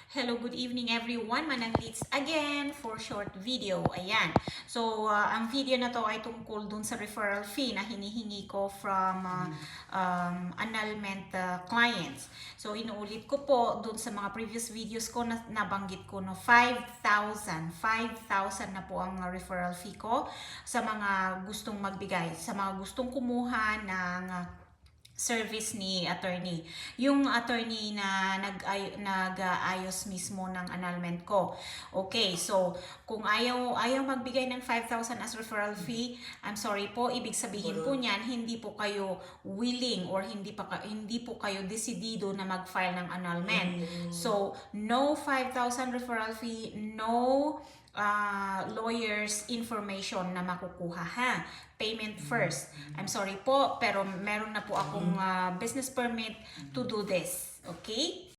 Hello, good evening everyone. Manang Leads again for short video. Ayan. So, ang video na to ay tungkol dun sa referral fee na hinihingi ko from annulment clients. So, inuulit ko po dun sa mga previous videos ko na nabanggit ko no 5,000 na po ang referral fee ko sa mga gustong magbigay, sa mga gustong kumuha ng service ni attorney. Yung attorney na nag-ayos mismo ng annulment ko. Okay, so kung ayaw magbigay ng 5,000 as referral fee, I'm sorry po, ibig sabihin po niyan hindi po kayo willing or hindi po kayo desidido na mag-file ng annulment. So, no 5,000 referral fee, no lawyer's information na makukuha ha. Payment first. I'm sorry po, pero meron na po akong business permit to do this. Okay?